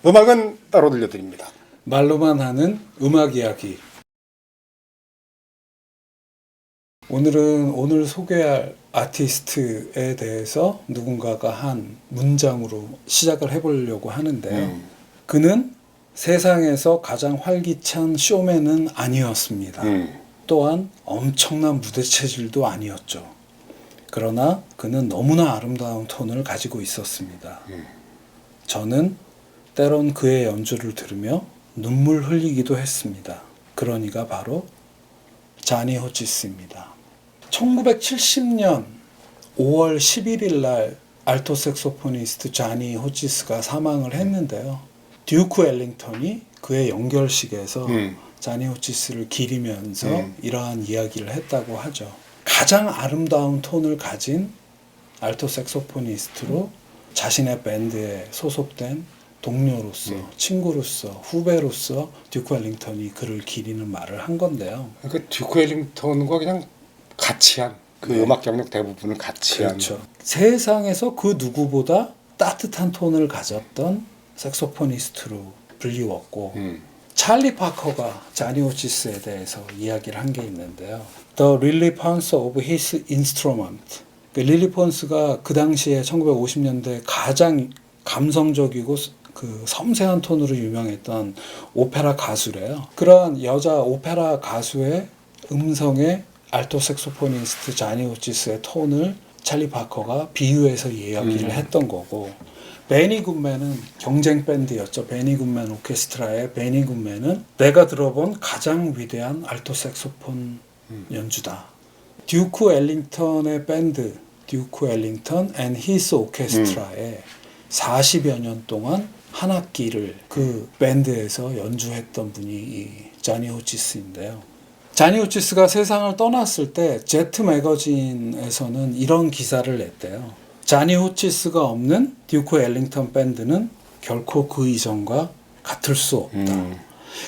음악은 따로 들려드립니다. 말로만 하는 음악 이야기. 오늘은 오늘 소개할 아티스트에 대해서 누군가가 한 문장으로 시작을 해보려고 하는데요. 그는 세상에서 가장 활기찬 쇼맨은 아니었습니다. 또한 엄청난 무대 체질도 아니었죠. 그러나 그는 너무나 아름다운 톤을 가지고 있었습니다. 저는 때론 그의 연주를 들으며 눈물 흘리기도 했습니다. 그러니까 바로 자니 호치스입니다. 1970년 5월 11일 날 알토 색소포니스트 자니 호치스가 사망을 했는데요. 듀크 엘링턴이 그의 연결식에서 자니 호치스를 기리면서 이러한 이야기를 했다고 하죠. 가장 아름다운 톤을 가진 알토 색소포니스트로 자신의 밴드에 소속된 동료로서, 친구로서, 후배로서 듀크 엘링턴이 그를 기리는 말을 한 건데요. 그러니까 듀크 엘링턴과 그냥 같이 한 그 음악 경력 대부분을 같이 그렇죠. 세상에서 그 누구보다 따뜻한 톤을 가졌던 색소포니스트로 불리웠고 찰리 파커가 자니 호치스에 대해서 이야기를 한 게 있는데요. The Lillipons of his instrument. 릴리 폰스가 그 당시에 1950년대 가장 감성적이고 그 섬세한 톤으로 유명했던 오페라 가수래요. 그런 여자 오페라 가수의 음성에 알토 색소포니스트 자니 호치스의 톤을 찰리 파커가 비유해서 이야기를 했던 거고, 베니 굿맨은 경쟁 밴드였죠. 베니 굿맨 오케스트라의 베니 굿맨은 내가 들어본 가장 위대한 알토 색소폰 연주다. 듀크 엘링턴의 밴드 듀크 엘링턴 앤 히스 오케스트라에 40여 년 동안 한 학기를 그 밴드에서 연주했던 분이 이 자니 호치스인데요. 자니 호치스가 세상을 떠났을 때 제트 매거진에서는 이런 기사를 냈대요. 자니 호치스가 없는 듀크 엘링턴 밴드는 결코 그 이전과 같을 수 없다.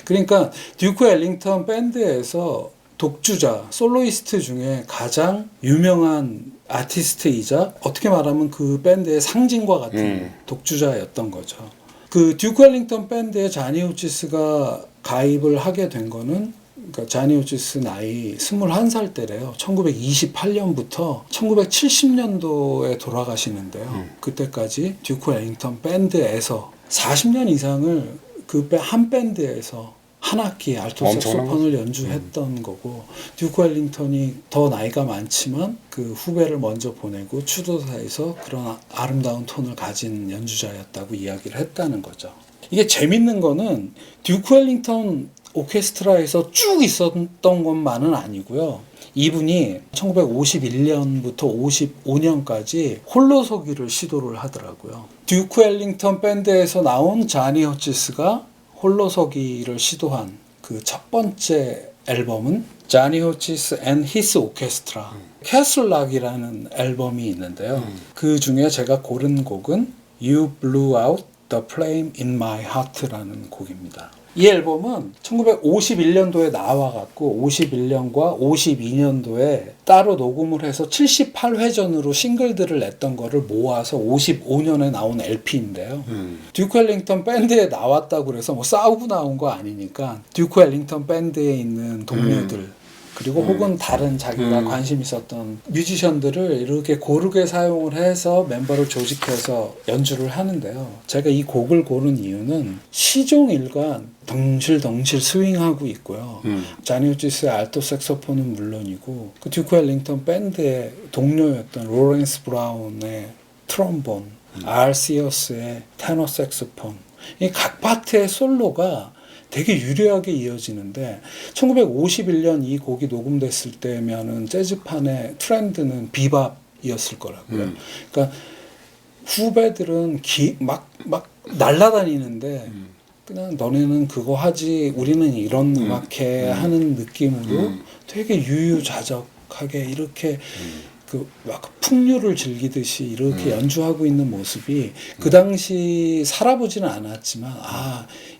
그러니까 듀크 엘링턴 밴드에서 독주자, 솔로이스트 중에 가장 유명한 아티스트이자 어떻게 말하면 그 밴드의 상징과 같은 독주자였던 거죠. 그 듀크 엘링턴 밴드에 자니 호치스가 가입을 하게 된 거는, 그러니까 자니 호치스 나이 21살 때래요. 1928년부터 1970년도에 돌아가시는데요. 그때까지 듀크 엘링턴 밴드에서 40년 이상을 그 한 밴드에서 한 학기 알토 색소폰을 연주했던 거고, 듀크 엘링턴이 더 나이가 많지만 그 후배를 먼저 보내고 추도사에서 그런 아름다운 톤을 가진 연주자였다고 이야기를 했다는 거죠. 이게 재밌는 거는 듀크 엘링턴 오케스트라에서 쭉 있었던 것만은 아니고요. 이분이 1951년부터 55년까지 홀로서기를 시도를 하더라고요. 듀크 엘링턴 밴드에서 나온 자니 호치스가 홀로서기를 시도한 그 첫 번째 앨범은 자니 호치스 앤 히스 오케스트라 캐슬락이라는 앨범이 있는데요. 그 중에 제가 고른 곡은 You Blew Out the Flame in My Heart라는 곡입니다. 이 앨범은 1951년도에 나와갖고 51년과 52년도에 따로 녹음을 해서 78회전으로 싱글들을 냈던 거를 모아서 55년에 나온 LP인데요. 듀크 엘링턴 밴드에 나왔다고 그래서 뭐 싸우고 나온 거 아니니까 듀크 엘링턴 밴드에 있는 동료들 그리고 혹은 다른 자기가 관심 있었던 뮤지션들을 이렇게 고르게 사용을 해서 멤버를 조직해서 연주를 하는데요. 제가 이 곡을 고른 이유는 시종일관 덩실덩실 스윙하고 있고요. 자니 호치스의 알토 색소폰은 물론이고 그 듀크 엘링턴 밴드의 동료였던 로렌스 브라운의 트럼본, 알 시어스의 테너 색소폰, 이 각 파트의 솔로가 되게 유려하게 이어지는데 1951년 이 곡이 녹음됐을 때면은 재즈판의 트렌드는 비밥이었을 거라고요. 그러니까 후배들은 막 날아다니는데 그냥 너네는 그거 하지 우리는 이런 음악해 하는 느낌으로 되게 유유자적하게 이렇게 막 풍류를 즐기듯이 이렇게 연주하고 있는 모습이 그 당시 살아보지는 않았지만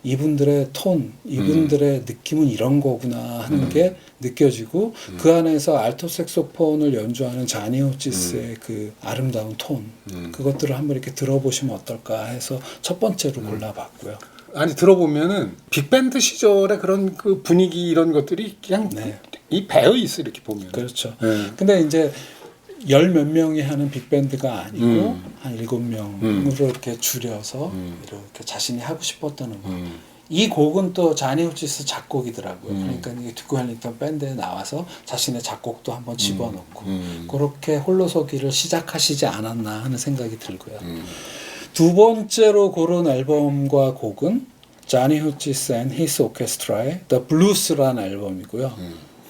이분들의 톤, 이분들의 느낌은 이런 거구나 하는 게 느껴지고 그 안에서 알토 색소폰을 연주하는 자니 호치스의 그 아름다운 톤 그것들을 한번 이렇게 들어보시면 어떨까 해서 첫 번째로 골라봤고요. 아니 들어보면은 빅밴드 시절의 그런 그 분위기 이런 것들이 그냥 이 배어 있어 이렇게 보면. 그렇죠. 근데 이제 열 몇 명이 하는 빅밴드가 아니고 한 7명으로 이렇게 줄여서 이렇게 자신이 하고 싶었던 음악. 이 곡은 또 자니 호치스 작곡이더라고요. 그러니까 이 듀크 헬링턴 밴드에 나와서 자신의 작곡도 한번 집어넣고 그렇게 홀로서기를 시작하시지 않았나 하는 생각이 들고요. 두 번째로 고른 앨범과 곡은 자니 호치스 앤 히스 오케스트라의 The Blues라는 앨범이고요.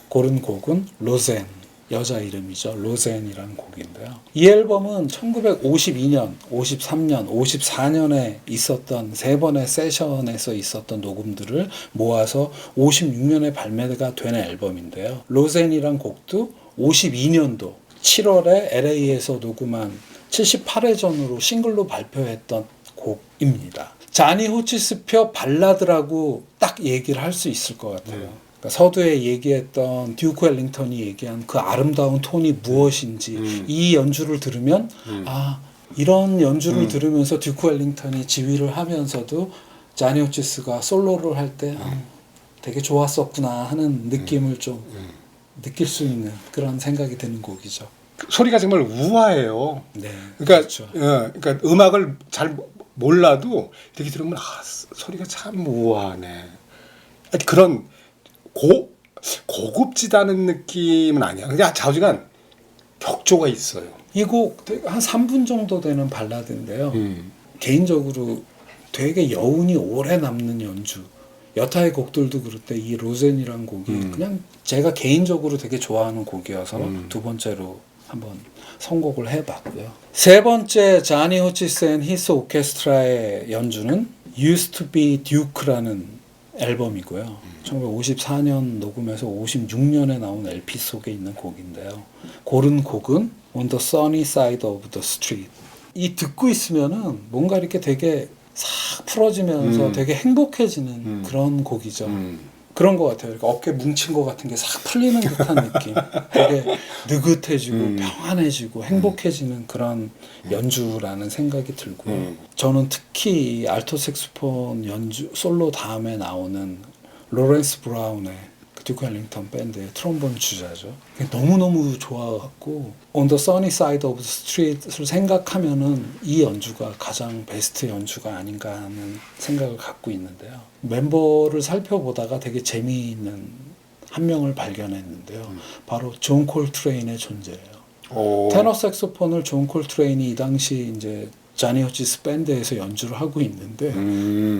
고른 곡은 로젠, 여자 이름이죠. 로젠이라는 곡인데요. 이 앨범은 1952년, 53년, 54년에 있었던 세 번의 세션에서 있었던 녹음들을 모아서 56년에 발매가 된 앨범인데요. 로젠이란 곡도 52년도 7월에 LA에서 녹음한 78회전으로 싱글로 발표했던 곡입니다. 자니 호치스표 발라드라고 딱 얘기를 할 수 있을 것 같아요. 그러니까 서두에 얘기했던 듀크 웰링턴이 얘기한 그 아름다운 톤이 무엇인지 이 연주를 들으면 이런 연주를 들으면서 듀크 웰링턴이 지휘를 하면서도 자니 호치스가 솔로를 할 때 되게 좋았었구나 하는 느낌을 좀 느낄 수 있는 그런 생각이 드는 곡이죠. 소리가 정말 우아해요. 네, 그러니까, 그렇죠. 그러니까 음악을 잘 몰라도 이렇게 들으면 소리가 참 우아하네. 그런 고급지다는 느낌은 아니야. 그냥 좌우지간 격조가 있어요. 이 곡 한 3분 정도 되는 발라드인데요. 개인적으로 되게 여운이 오래 남는 연주. 여타의 곡들도 그럴 때 이 로젠이란 곡이 그냥 제가 개인적으로 되게 좋아하는 곡이어서 두 번째로 한번 선곡을 해봤고요. 세 번째 자니 호치스 앤 히스 오케스트라의 연주는 Used to be Duke라는 앨범이고요. 1954년 녹음해서 56년에 나온 LP 속에 있는 곡인데요. 고른 곡은 On the Sunny Side of the Street. 이 듣고 있으면은 뭔가 이렇게 되게 싹 풀어지면서 되게 행복해지는 그런 곡이죠. 그런 것 같아요. 그러니까 어깨 뭉친 것 같은 게 싹 풀리는 듯한 느낌. 되게 느긋해지고 평안해지고 행복해지는 그런 연주라는 생각이 들고요. 저는 특히 알토 색소폰 연주 솔로 다음에 나오는 로렌스 브라운의 듀크 헬링턴 밴드의 트롬본 주자죠. 너무너무 좋아갖고 On the Sunny Side of the Street을 생각하면은 이 연주가 가장 베스트 연주가 아닌가 하는 생각을 갖고 있는데요. 멤버를 살펴보다가 되게 재미있는 한 명을 발견했는데요. 바로 존 콜트레인의 존재예요. 테너 색소폰을 존 콜트레인이 이 당시 이제 자니 호치스 밴드에서 연주를 하고 있는데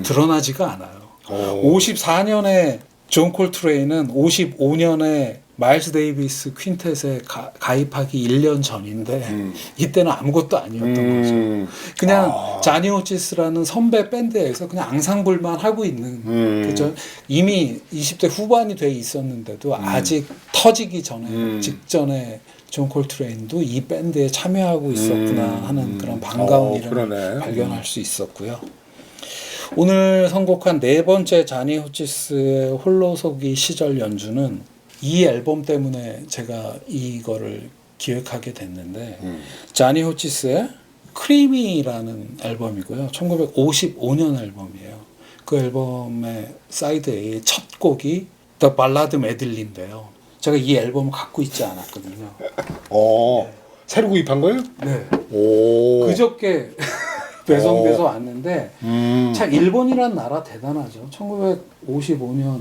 드러나지가 않아요. 54년에 존 콜트레인은 55년에 마일스 데이비스 퀸텟에 가입하기 1년 전인데 이때는 아무것도 아니었던 거죠. 그냥 자니 호치스라는 선배 밴드에서 그냥 앙상블만 하고 있는 그죠? 이미 20대 후반이 돼 있었는데도 아직 터지기 전에 직전에 존 콜트레인도 이 밴드에 참여하고 있었구나 하는 그런 반가운 일을 발견할 수 있었고요. 오늘 선곡한 네 번째 자니 호치스의 홀로서기 시절 연주는 이 앨범 때문에 제가 이거를 기획하게 됐는데 자니 호치스의 크리미라는 앨범이고요. 1955년 앨범이에요. 그 앨범의 사이드 A의 첫 곡이 The Ballad Medley인데요. 제가 이 앨범을 갖고 있지 않았거든요. 새로 구입한 거예요? 네. 오. 그저께 배송돼서 왔는데 참 일본이란 나라 대단하죠. 1955년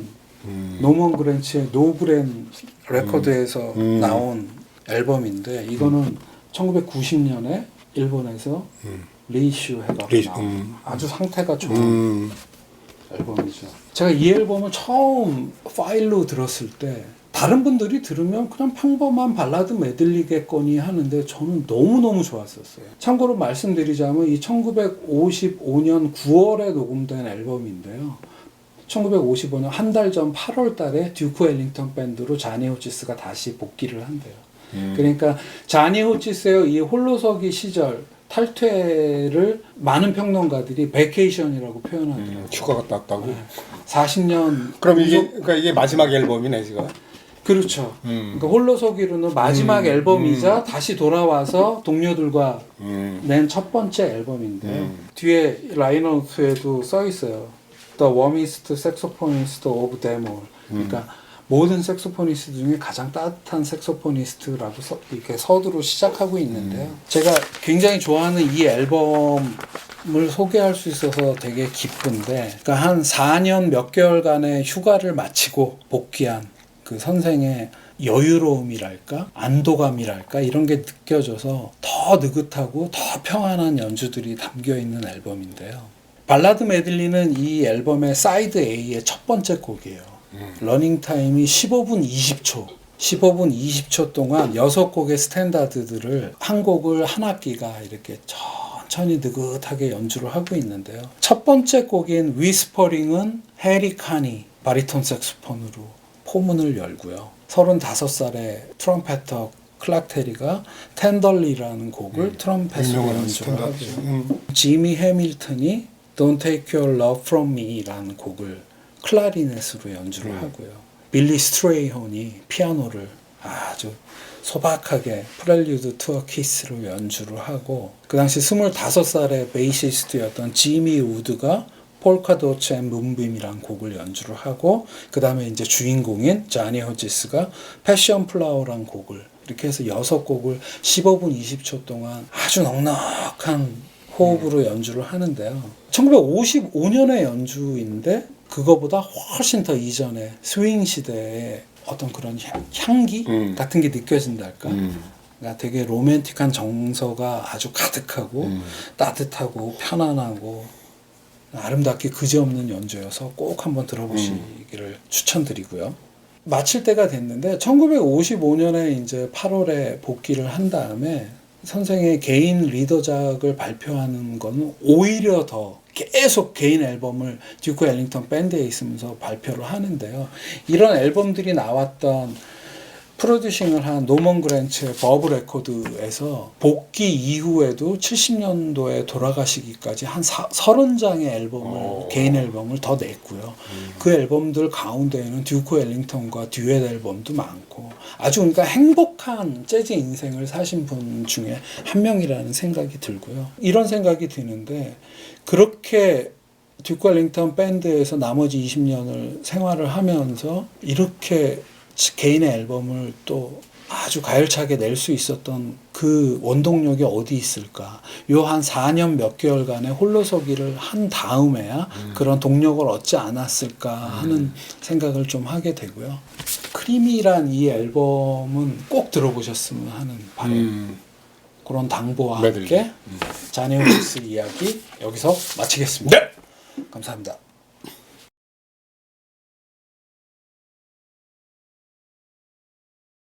노먼 그랜치의 노브랜 레코드에서 나온 앨범인데 이거는 1990년에 일본에서 리이슈 해가지고 나온 아주 상태가 좋은 앨범이죠. 제가 이 앨범을 처음 파일로 들었을 때 다른 분들이 들으면 그냥 평범한 발라드 메들리겠거니 하는데 저는 너무너무 좋았었어요. 참고로 말씀드리자면 이 1955년 9월에 녹음된 앨범인데요. 1955년 한 달 전 8월 달에 듀크 웰링턴 밴드로 자니 호치스가 다시 복귀를 한대요. 그러니까 자니 호치스의 이 홀로서기 시절 탈퇴를 많은 평론가들이 베케이션이라고 표현하더라고요. 휴가가 땄다고. 40년 그럼 이게 마지막 앨범이네 지금. 그렇죠. 그러니까 홀로서기로는 마지막 앨범이자 다시 돌아와서 동료들과 낸 첫 번째 앨범인데요. 뒤에 라이너노트에도 써 있어요. The warmest saxophonist of them all. 그러니까 모든 색소포니스트 중에 가장 따뜻한 색소포니스트라고 이렇게 서두로 시작하고 있는데요. 제가 굉장히 좋아하는 이 앨범을 소개할 수 있어서 되게 기쁜데, 그러니까 한 4년 몇 개월간의 휴가를 마치고 복귀한 그 선생의 여유로움이랄까 안도감이랄까 이런 게 느껴져서 더 느긋하고 더 평안한 연주들이 담겨 있는 앨범인데요. 발라드 메들리는 이 앨범의 사이드 A의 첫 번째 곡이에요. 러닝 타임이 15분 20초. 15분 20초 동안 6곡의 스탠다드들을 한 곡을 한 악기가 이렇게 천천히 느긋하게 연주를 하고 있는데요. 첫 번째 곡인 위스퍼링은 해리 카니 바리톤 색소폰으로 포문을 열고요. 35살의 트럼펫터 클락 테리가 텐덜리라는 곡을 트럼펫으로 연주를 하고요. 지미 해밀턴이 Don't Take Your Love From Me라는 곡을 클라리넷으로 연주를 하고요. 빌리 스트레이혼이 피아노를 아주 소박하게 프렐류드 투어 키스로 연주를 하고, 그 당시 25살의 베이시스트였던 지미 우드가 폴카도츠 앤 문빔이라는 곡을 연주를 하고, 그 다음에 이제 주인공인 자니 호지스가 패션 플라워라는 곡을, 이렇게 해서 6곡을 15분 20초 동안 아주 넉넉한 호흡으로 연주를 하는데요. 1955년의 연주인데 그거보다 훨씬 더 이전에 스윙 시대의 어떤 그런 향기 같은 게 느껴진달까. 그러니까 되게 로맨틱한 정서가 아주 가득하고 따뜻하고 편안하고 아름답게 그지없는 연주여서 꼭 한번 들어보시기를 추천드리고요. 마칠 때가 됐는데 1955년에 이제 8월에 복귀를 한 다음에 선생의 개인 리더작을 발표하는 거는 오히려 더 계속 개인 앨범을 듀크 엘링턴 밴드에 있으면서 발표를 하는데요. 이런 앨범들이 나왔던 프로듀싱을 한 노먼 그랜츠의 버브 레코드에서 복귀 이후에도 70년도에 돌아가시기까지 한 30장의 앨범을 개인 앨범을 더 냈고요. 그 앨범들 가운데에는 듀크 엘링턴과 듀엣 앨범도 많고 아주 그러니까 행복한 재즈 인생을 사신 분 중에 한 명이라는 생각이 들고요. 이런 생각이 드는데 그렇게 듀크 엘링턴 밴드에서 나머지 20년을 생활을 하면서 이렇게 개인의 앨범을 또 아주 가열차게 낼 수 있었던 그 원동력이 어디 있을까? 요 한 4년 몇 개월간의 홀로서기를 한 다음에야 그런 동력을 얻지 않았을까 하는 생각을 좀 하게 되고요. 크리미란 이 앨범은 꼭 들어보셨으면 하는 바람. 그런 당부와 함께 자니 호지스 이야기 여기서 마치겠습니다. 네. 감사합니다.